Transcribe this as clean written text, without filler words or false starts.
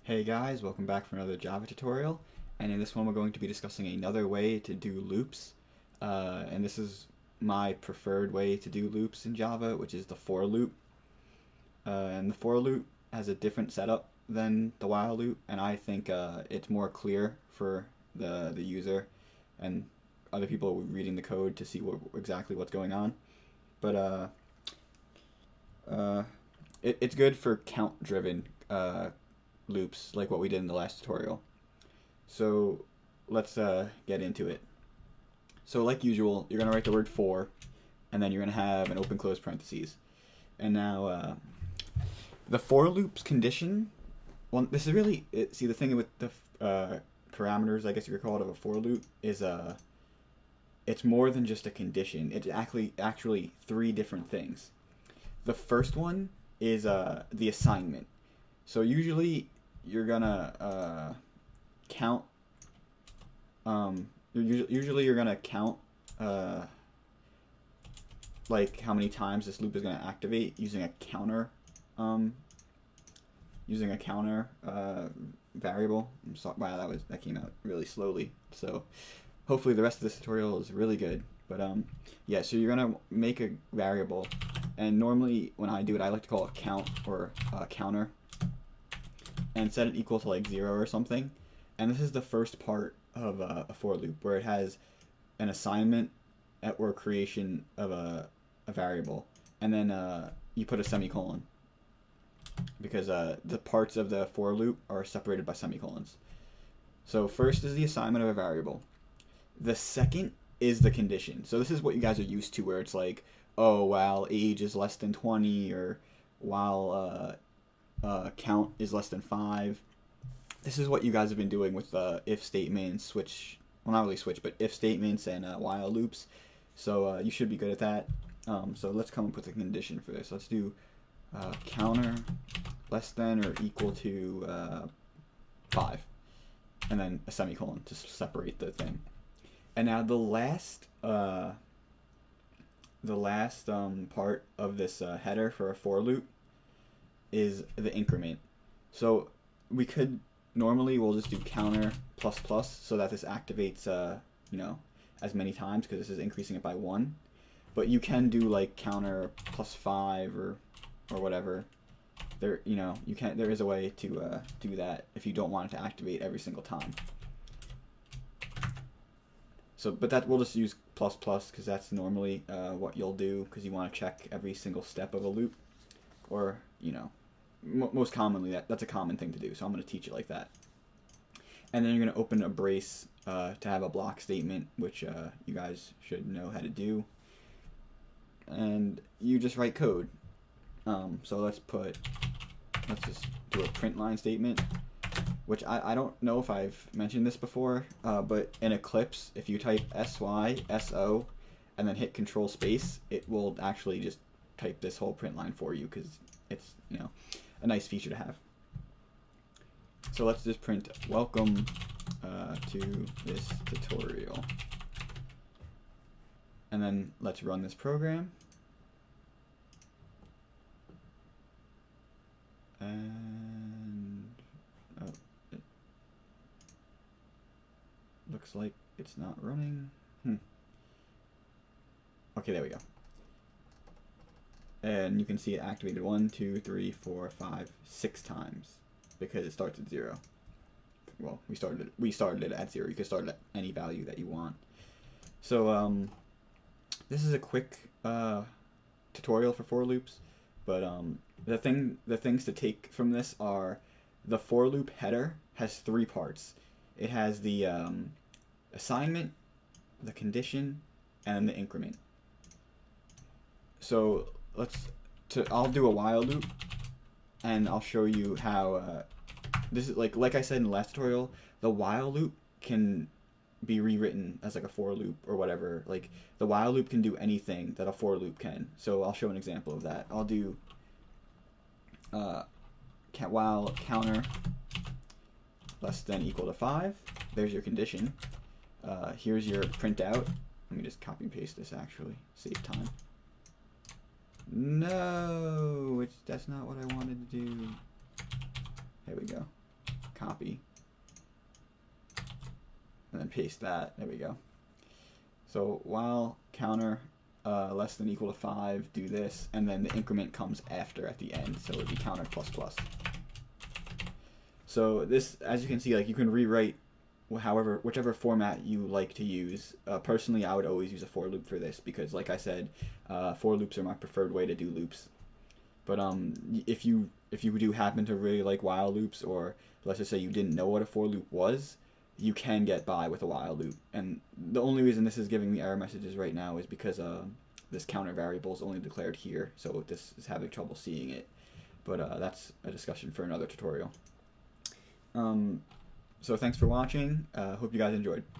Hey guys, welcome back for another Java tutorial, and in this one we're going to be discussing another way to do loops, and this is my preferred way to do loops in Java, which is the for loop. And the for loop has a different setup than the while loop, and I think it's more clear for the user and other people reading the code to see exactly what's going on. But it's good for count-driven loops like what we did in the last tutorial. So let's get into it. So like usual, you're going to write the word for, and then you're going to have an open close parentheses. And now the for loop's condition, well, this is really, see the thing with the parameters, I guess you could call it, of a for loop is it's more than just a condition. It's actually three different things. The first one is the assignment. So usually you're gonna count. Usually you're gonna count like how many times this loop is gonna activate using a counter. Variable. I'm sorry, wow, that came out really slowly. So hopefully the rest of this tutorial is really good. But yeah, so you're gonna make a variable, and normally when I do it, I like to call it count or counter, and set it equal to like 0 or something. And this is the first part of a for loop where it has an assignment or creation of a variable, and then you put a semicolon because the parts of the for loop are separated by semicolons. So first is the assignment of a variable. The second is the condition. So this is what you guys are used to, where it's like, oh, while age is less than 20, or while count is less than 5. This is what you guys have been doing with if statements, switch, well, not really switch, but if statements and while loops. So you should be good at that. So let's come up with a condition for this. Let's do counter less than or equal to 5, and then a semicolon to separate the thing. And now the last part of this header for a for loop is the increment. So we could normally we'll just do counter plus plus so that this activates as many times, because this is increasing it by 1. But you can do like counter plus 5 or whatever. There there is a way to do that if you don't want it to activate every single time. So, but that we'll just use plus plus because that's normally what you'll do, because you want to check every single step of a loop, or most commonly that's a common thing to do. So I'm going to teach it like that. And then you're going to open a brace to have a block statement, which you guys should know how to do. And you just write code. So let's just do a print line statement, which I don't know if I've mentioned this before, but in Eclipse, if you type SYSO and then hit Control Space, it will actually just type this whole print line for you, because it's a nice feature to have. So let's just print welcome to this tutorial, and then let's run this program. And it looks like it's not running. Okay, there we go. And you can see it activated 1, 2, 3, 4, 5, 6 times because it starts at 0. Well, we started it at 0. You can start it at any value that you want. So this is a quick tutorial for loops, but the things to take from this are the for loop header has 3 parts. It has the assignment, the condition, and the increment. So I'll do a while loop, and I'll show you how this is like I said in the last tutorial. The while loop can be rewritten as like a for loop or whatever. Like the while loop can do anything that a for loop can. So I'll show an example of that. I'll do while counter less than equal to 5. There's your condition. Here's your printout. Let me just copy and paste this, actually save time. No, that's not what I wanted to do. There we go. copy, and then paste that. There we go. So while counter less than equal to 5, do this, and then the increment comes after at the end, so it would be counter plus plus. So this, as you can see, like you can rewrite whichever format you like to use. Personally, I would always use a for loop for this because, like I said, for loops are my preferred way to do loops. But if you do happen to really like while loops, or let's just say you didn't know what a for loop was, you can get by with a while loop. And the only reason this is giving me error messages right now is because this counter variable is only declared here, so this is having trouble seeing it. But that's a discussion for another tutorial. So thanks for watching. Hope you guys enjoyed.